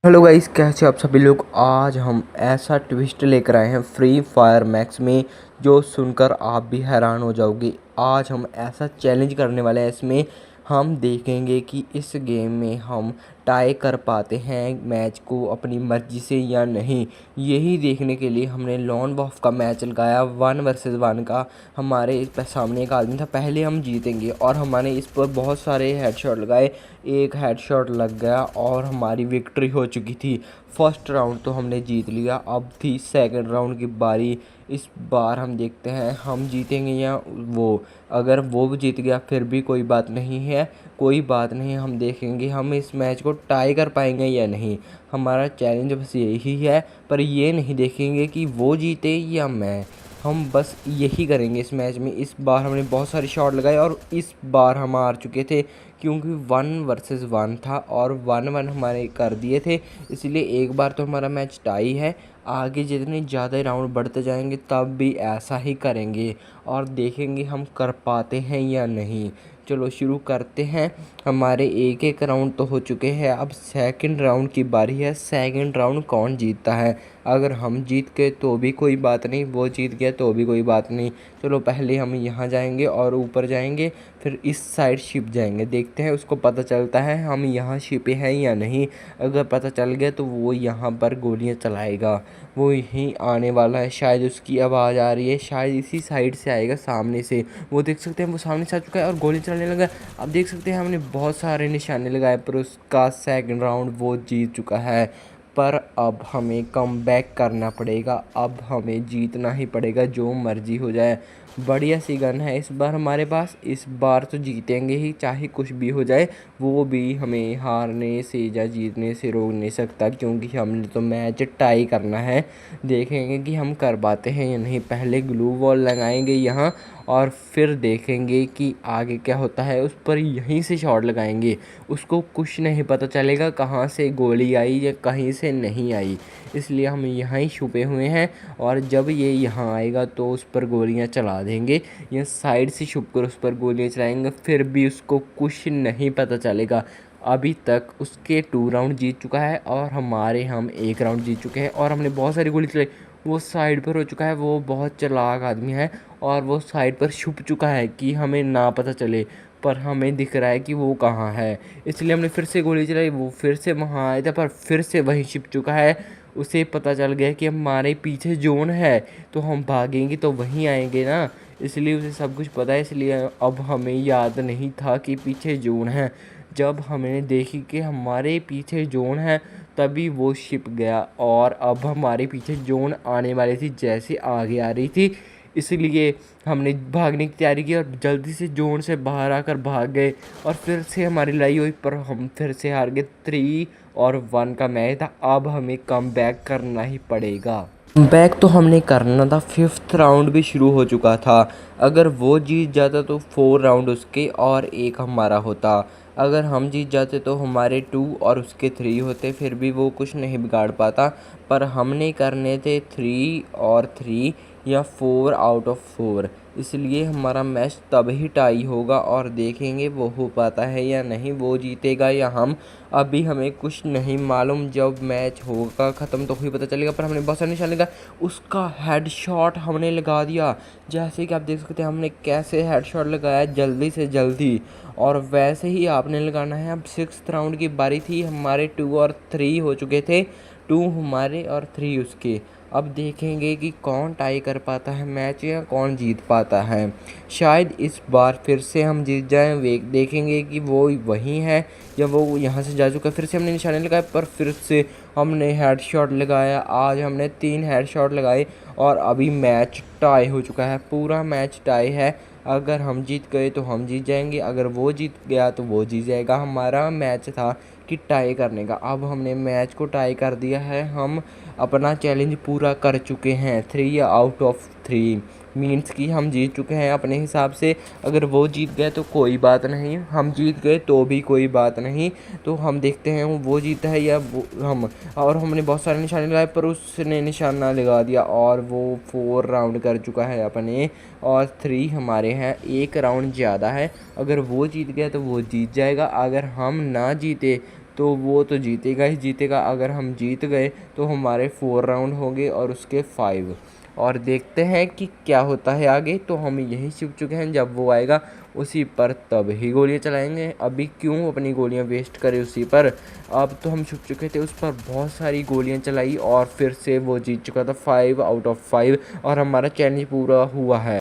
Hello guys, कैसे आप सभी लोग। आज हम ऐसा ट्विस्ट लेकर आए हैं फ्री फायर मैक्स में जो सुनकर आप भी हैरान हो जाओगे। आज हम ऐसा चैलेंज करने वाले हैं, इसमें हम देखेंगे कि इस गेम में हम टाई कर पाते हैं मैच को अपनी मर्जी से या नहीं। यही देखने के लिए हमने लॉन वॉफ का मैच लगाया 1 वर्सेस 1 का। हमारे इस सामने एक आदमी था, पहले हम जीतेंगे और हमने इस पर बहुत सारे हेडशॉट लगाए। एक हेडशॉट लग गया और हमारी विक्ट्री हो चुकी थी। फर्स्ट राउंड तो हमने जीत लिया, अब थी सेकंड राउंड की बारी। इस बार हम देखते हैं हम जीतेंगे या वो। अगर वो भी जीत गया फिर भी कोई बात नहीं है, कोई बात नहीं। हम देखेंगे हम इस मैच को टाई कर पाएंगे या नहीं। हमारा चैलेंज बस यही है, पर ये नहीं देखेंगे कि वो जीते या मैं। हम बस यही करेंगे इस मैच में। इस बार हमने बहुत सारे शॉट लगाए और इस बार हम हार चुके थे, क्योंकि 1 वर्सेस 1 था और 1-1 हमारे कर दिए थे। इसलिए एक बार तो हमारा मैच टाई है। आगे जितने ज़्यादा राउंड बढ़ते जाएंगे तब भी ऐसा ही करेंगे और देखेंगे हम कर पाते हैं या नहीं। चलो शुरू करते हैं। हमारे एक एक राउंड तो हो चुके हैं, अब सेकंड राउंड की बारी है। सेकंड राउंड कौन जीतता है। अगर हम जीत गए तो भी कोई बात नहीं, वो जीत गया तो भी कोई बात नहीं। चलो पहले हम यहाँ जाएंगे और ऊपर जाएंगे, फिर इस साइड शिप जाएंगे। देखते हैं उसको पता चलता है हम यहाँ शिपे हैं या नहीं। अगर पता चल गया तो वो यहाँ पर गोलियाँ चलाएगा। वो यहीं आने वाला है, शायद उसकी आवाज़ आ रही है, शायद इसी साइड से आएगा सामने से। वो देख सकते हैं वो सामने से आ चुका है और गोली चलाने लगा। अब देख सकते हैं हमने बहुत सारे निशाने लगाए, पर उसका सेकंड राउंड वो जीत चुका है। पर अब हमें कम बैक करना पड़ेगा, अब हमें जीतना ही पड़ेगा जो मर्जी हो जाए। बढ़िया सी गन है इस बार हमारे पास, इस बार तो जीतेंगे ही चाहे कुछ भी हो जाए। वो भी हमें हारने से या जीतने से रोक नहीं सकता, क्योंकि हमने तो मैच टाई करना है। देखेंगे कि हम कर पाते हैं या नहीं। पहले ग्लू वॉल लगाएंगे यहाँ और फिर देखेंगे कि आगे क्या होता है। उस पर यहीं से शॉट लगाएंगे, उसको कुछ नहीं पता चलेगा कहाँ से गोली आई या कहीं से नहीं आई। इसलिए हम यहाँ ही छुपे हुए हैं और जब ये यहाँ आएगा तो उस पर गोलियाँ चला देंगे या साइड से छुप कर उस पर गोलियाँ चलाएंगे, फिर भी उसको कुछ नहीं पता चलेगा। अभी तक उसके 2 राउंड जीत चुका है और हम 1 राउंड जीत चुके हैं और हमने बहुत सारी गोली चलाई। वो साइड पर हो चुका है, वो बहुत चालाक आदमी है और वो साइड पर छुप चुका है कि हमें ना पता चले, पर हमें दिख रहा है कि वो कहाँ है। इसलिए हमने फिर से गोली चलाई, वो फिर से वहाँ आया था पर फिर से वहीं छिप चुका है। उसे पता चल गया कि हमारे पीछे जोन है, तो हम भागेंगे तो वहीं आएंगे ना। इसलिए उसे सब कुछ पता है, इसलिए अब हमें याद नहीं था कि पीछे जोन है। जब हमने देखी कि हमारे पीछे जोन है तभी वो छिप गया और अब हमारे पीछे जोन आने वाली थी, जैसे आगे आ रही थी। इसलिए हमने भागने की तैयारी की और जल्दी से जोन से बाहर आकर भाग गए और फिर से हमारी लड़ाई हुई, पर हम फिर से हार गए। 3-1 का मैच था, अब हमें कम बैक करना ही पड़ेगा। बैक तो हमने करना था, 5th राउंड भी शुरू हो चुका था। अगर वो जीत जाता तो 4 राउंड उसके और 1 हमारा होता। अगर हम जीत जाते तो हमारे 2 और उसके 3 होते, फिर भी वो कुछ नहीं बिगाड़ पाता। पर हमने करने थे 3 और 3 या 4 आउट ऑफ 4। इसलिए हमारा मैच तब ही टाई होगा और देखेंगे वो हो पाता है या नहीं, वो जीतेगा या हम। अभी हमें कुछ नहीं मालूम, जब मैच होगा ख़त्म तो ही पता चलेगा। पर हमने बहुत सारे निशान लगा, उसका हेडशॉट हमने लगा दिया। जैसे कि आप देख सकते हैं हमने कैसे हेडशॉट लगाया जल्दी से जल्दी, और वैसे ही आपने लगाना है। अब 6th राउंड की बारी थी, हमारे 2 और 3 हो चुके थे, 2 हमारे और 3 उसके। अब देखेंगे कि कौन टाई कर पाता है मैच या कौन जीत पाता है। शायद इस बार फिर से हम जीत जाएं। वे देखेंगे कि वो वहीं है या वो यहाँ से जा चुका है। फिर से हमने निशाने लगाए, पर फिर से हमने हेडशॉट लगाया। आज हमने 3 हेडशॉट लगाए और अभी मैच टाई हो चुका है, पूरा मैच टाई है। अगर हम जीत गए तो हम जीत जाएंगे, अगर वो जीत गया तो वो जीत जाएगा। हमारा मैच था कि टाई करने का, अब हमने मैच को टाई कर दिया है। हम अपना चैलेंज पूरा कर चुके हैं। 3 आउट ऑफ 3 मीन्स कि हम जीत चुके हैं अपने हिसाब से। अगर वो जीत गए तो कोई बात नहीं, हम जीत गए तो भी कोई बात नहीं। तो हम देखते हैं वो जीता है या वो हम। और हमने बहुत सारे निशाने लगाए पर उसने निशाना लगा दिया और वो 4 राउंड कर चुका है अपने और 3 हमारे हैं। 1 राउंड ज़्यादा है, अगर वो जीत गया तो वो जीत जाएगा। अगर हम ना जीते तो वो तो जीतेगा ही जीतेगा। अगर हम जीत गए तो हमारे 4 राउंड होंगे और उसके 5। और देखते हैं कि क्या होता है आगे। तो हम यहीं छिप चुके हैं, जब वो आएगा उसी पर तब ही गोलियां चलाएंगे। अभी क्यों अपनी गोलियां वेस्ट करें उसी पर। अब तो हम छुप चुके थे, उस पर बहुत सारी गोलियां चलाई और फिर से वो जीत चुका था 5 आउट ऑफ 5 और हमारा चैलेंज पूरा हुआ है।